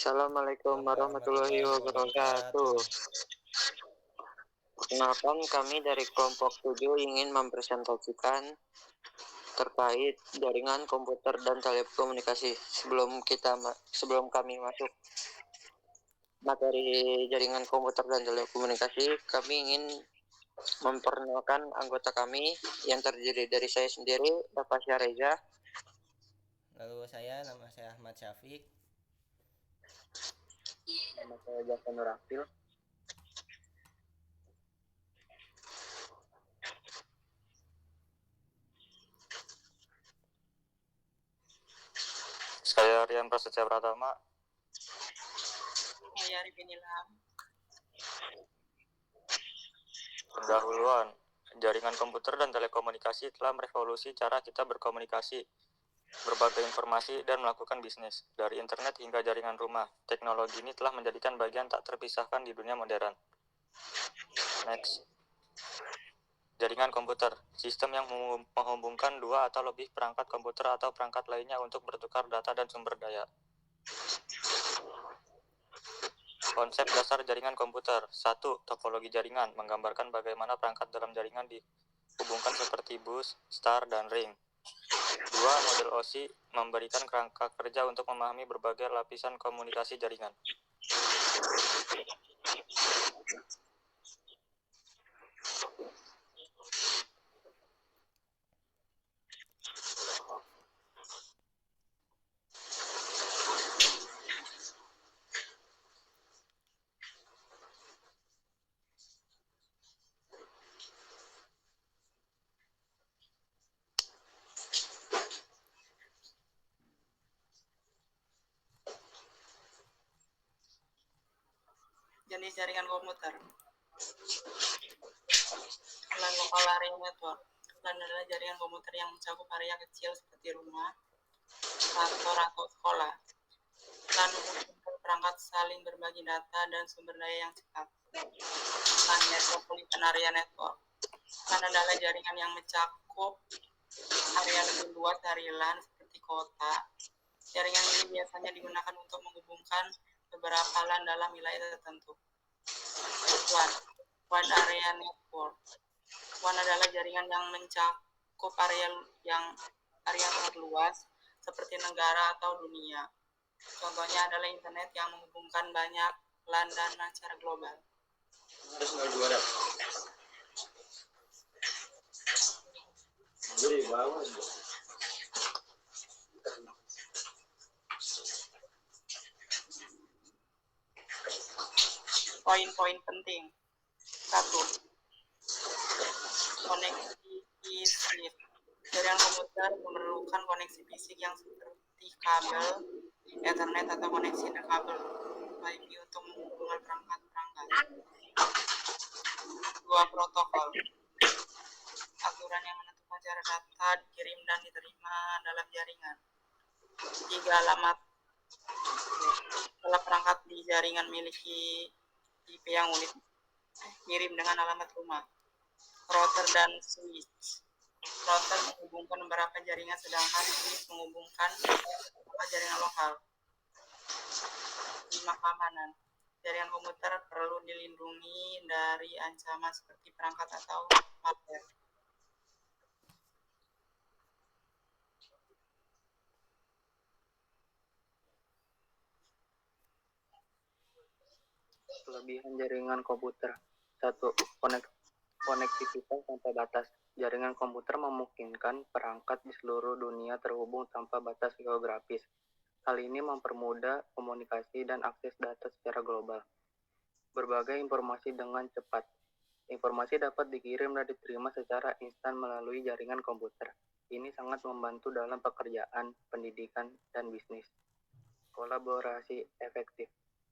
Assalamualaikum Assalamualaikum warahmatullahi warahmatullahi wabarakatuh. wabarakatuh. Perkenalkan, kami dari kelompok 7 ingin mempresentasikan terkait jaringan komputer dan telekomunikasi. Sebelum kami masuk materi jaringan komputer dan telekomunikasi, kami ingin memperkenalkan anggota kami yang terdiri dari saya sendiri, Bapak Syareza. Lalu nama saya Ahmad Syafiq. Nama saya Jaka Nurafil. Saya Rian Prasetya Pratama. Saya Arifin Ilham. Pendahuluan, jaringan komputer dan telekomunikasi telah merevolusi cara kita berkomunikasi, berbagai informasi, dan melakukan bisnis. Dari internet hingga jaringan rumah, teknologi ini telah menjadikan bagian tak terpisahkan di dunia modern. Next. Jaringan komputer, sistem yang menghubungkan dua atau lebih perangkat komputer atau perangkat lainnya untuk bertukar data dan sumber daya. Konsep dasar jaringan komputer. 1. Topologi jaringan, menggambarkan bagaimana perangkat dalam jaringan dihubungkan seperti bus, star, dan ring. 2. Model OSI, memberikan kerangka kerja untuk memahami berbagai lapisan komunikasi jaringan. Jenis jaringan komputer. LAN Local Area Network. LAN adalah jaringan komputer yang mencakup area kecil seperti rumah, kantor, atau sekolah. LAN memungkinkan perangkat saling berbagi data dan sumber daya yang cepat. LAN Metropolitan Area Network. LAN adalah jaringan yang mencakup area lebih luas dari LAN seperti kota. Jaringan ini biasanya digunakan untuk menghubungkan beberapa LAN dalam wilayah tertentu. WAN Area Network. WAN adalah jaringan yang mencakup area sangat luas seperti negara atau dunia. Contohnya adalah internet yang menghubungkan banyak LAN dan secara global. Poin-poin penting. 1. Koneksi fisik. Jaringan komputer memerlukan koneksi fisik yang seperti kabel, Ethernet, atau koneksi kabel WiFi untuk menghubungkan perangkat-perangkat. 2. Protokol. Aturan yang menentukan cara data dikirim dan diterima dalam jaringan. 3. Alamat. Kalau perangkat di jaringan memiliki IP yang unik, mirip dengan alamat rumah. Router dan switch. Router menghubungkan beberapa jaringan, sedangkan switch menghubungkan beberapa jaringan lokal. 5. Keamanan. Jaringan komputer perlu dilindungi dari ancaman seperti perangkat atau malware. Kelebihan jaringan komputer. 1. Konektivitas tanpa batas. Jaringan komputer memungkinkan perangkat di seluruh dunia terhubung tanpa batas geografis. Hal ini mempermudah komunikasi dan akses data secara global. Berbagai informasi dengan cepat. Informasi dapat dikirim dan diterima secara instan melalui jaringan komputer. Ini sangat membantu dalam pekerjaan, pendidikan, dan bisnis. Kolaborasi efektif.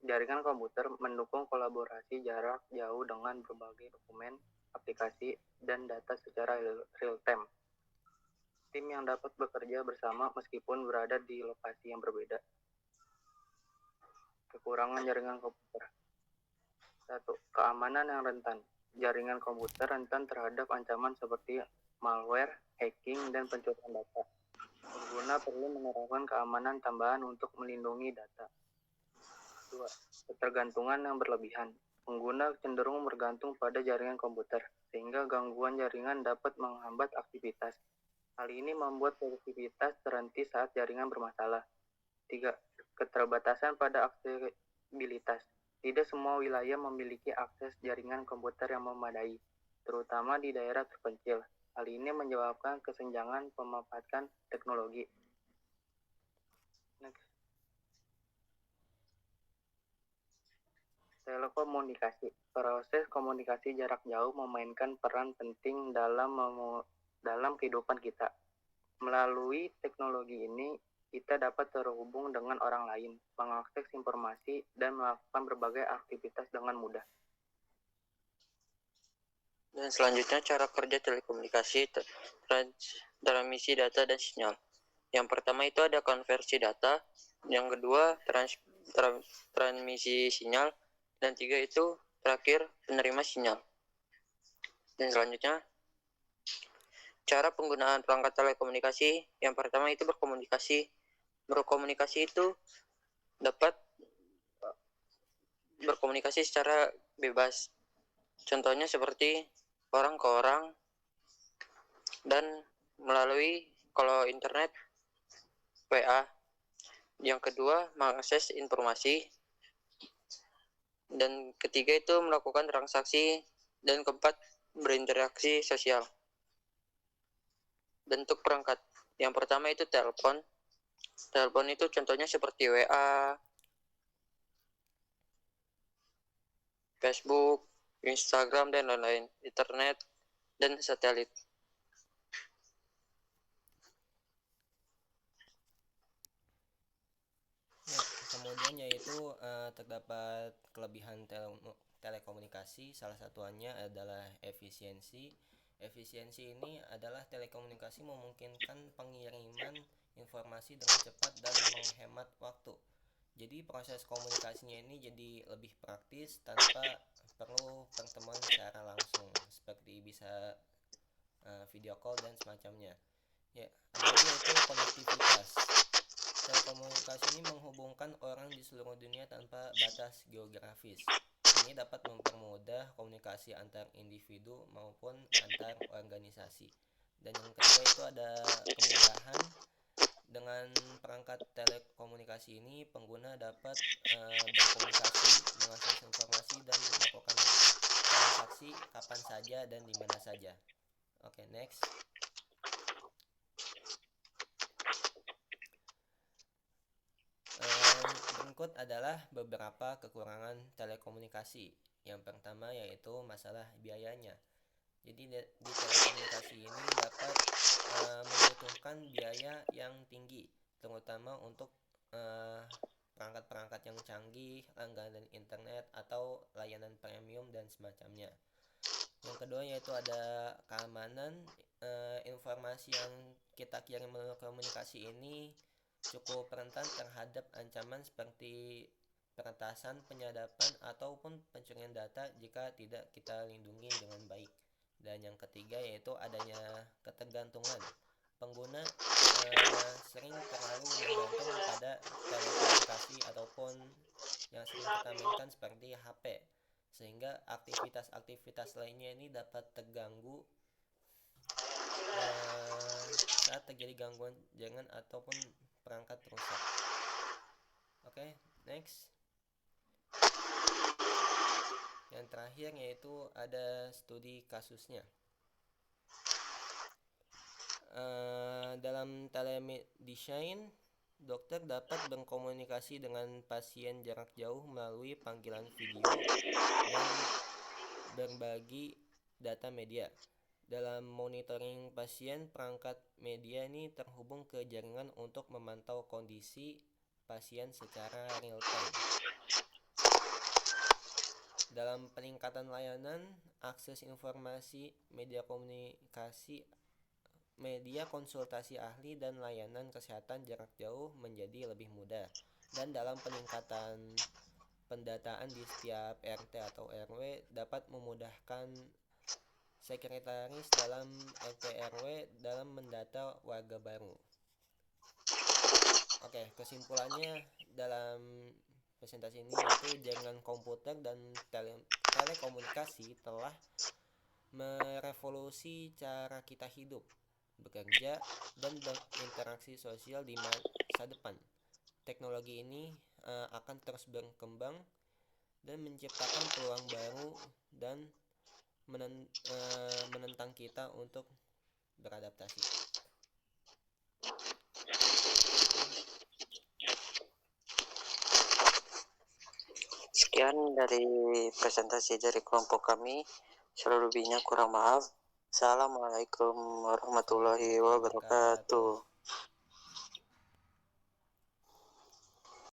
Jaringan komputer mendukung kolaborasi jarak jauh dengan berbagai dokumen, aplikasi, dan data secara real-time. Tim yang dapat bekerja bersama meskipun berada di lokasi yang berbeda. Kekurangan jaringan komputer. 1. Keamanan yang rentan. Jaringan komputer rentan terhadap ancaman seperti malware, hacking, dan pencurian data. Pengguna perlu menerapkan keamanan tambahan untuk melindungi data. 2. Ketergantungan yang berlebihan. Pengguna cenderung bergantung pada jaringan komputer, sehingga gangguan jaringan dapat menghambat aktivitas. Hal ini membuat produktivitas terhenti saat jaringan bermasalah. 3. Keterbatasan pada aksesibilitas. Tidak semua wilayah memiliki akses jaringan komputer yang memadai, terutama di daerah terpencil. Hal ini menyebabkan kesenjangan pemanfaatan teknologi. Next. Telekomunikasi. Proses komunikasi jarak jauh memainkan peran penting dalam kehidupan kita. Melalui teknologi ini, kita dapat terhubung dengan orang lain, mengakses informasi, dan melakukan berbagai aktivitas dengan mudah. Dan selanjutnya cara kerja telekomunikasi, transmisi data dan sinyal. Yang pertama itu ada konversi data, yang kedua transmisi sinyal, dan tiga itu terakhir penerima sinyal. Dan selanjutnya cara penggunaan perangkat telekomunikasi. Yang pertama itu berkomunikasi. Berkomunikasi itu dapat berkomunikasi secara bebas. Contohnya seperti orang ke orang dan melalui kalau internet WA. Yang kedua mengakses informasi. Dan ketiga itu melakukan transaksi. Dan keempat berinteraksi sosial. Bentuk perangkat. Yang pertama itu telepon. Telepon itu contohnya seperti WA, Facebook, Instagram, dan lain-lain, internet, dan satelit. Ya, kemudian yaitu terdapat kelebihan telekomunikasi, salah satunya adalah efisiensi. Efisiensi ini adalah telekomunikasi memungkinkan pengiriman informasi dengan cepat dan menghemat waktu. Jadi proses komunikasinya ini jadi lebih praktis tanpa perlu pertemuan secara langsung, seperti bisa video call dan semacamnya. Ya, ada lagi yaitu konektivitas. Telekomunikasi ini menghubungkan orang di seluruh dunia tanpa batas geografis. Ini dapat mempermudah komunikasi antar individu maupun antar organisasi. Dan yang ketiga itu ada kemudahan. Dengan perangkat telekomunikasi ini, pengguna dapat berkomunikasi, mengakses informasi, dan melakukan transaksi kapan saja dan di mana saja. Oke, next. Berikut adalah beberapa kekurangan telekomunikasi. Yang pertama yaitu masalah biayanya. Jadi di telekomunikasi ini dapat membutuhkan biaya yang tinggi, terutama untuk perangkat-perangkat yang canggih, langganan internet atau layanan premium dan semacamnya. Yang kedua yaitu ada keamanan. Informasi yang kita kirim melalui komunikasi ini cukup rentan terhadap ancaman seperti peretasan, penyadapan, ataupun pencurian data jika tidak kita lindungi dengan baik. Dan yang ketiga yaitu adanya ketergantungan. Pengguna sering terlalu bergantung pada telekomunikasi ataupun yang sering kita mainkan seperti HP, sehingga aktivitas-aktivitas lainnya ini dapat terganggu saat terjadi gangguan jaringan ataupun perangkat rusak. Oke, next. Yang terakhir yaitu ada studi kasusnya. Dalam telemedicine, dokter dapat berkomunikasi dengan pasien jarak jauh melalui panggilan video dan berbagi data media. Dalam monitoring pasien, perangkat media ini terhubung ke jaringan untuk memantau kondisi pasien secara real time. Dalam peningkatan layanan, akses informasi, media komunikasi, media konsultasi ahli, dan layanan kesehatan jarak jauh menjadi lebih mudah. Dan dalam peningkatan pendataan di setiap RT atau RW dapat memudahkan sekretaris dalam RT RW dalam mendata warga baru. Oke, kesimpulannya dalam presentasi ini yaitu jaringan komputer dan telekomunikasi telah merevolusi cara kita hidup, bekerja, dan berinteraksi sosial di masa depan. Teknologi ini akan terus berkembang dan menciptakan peluang baru dan menentang kita untuk beradaptasi. Sekian dari presentasi dari kelompok kami. Selebihnya kurang maaf. Assalamualaikum warahmatullahi wabarakatuh.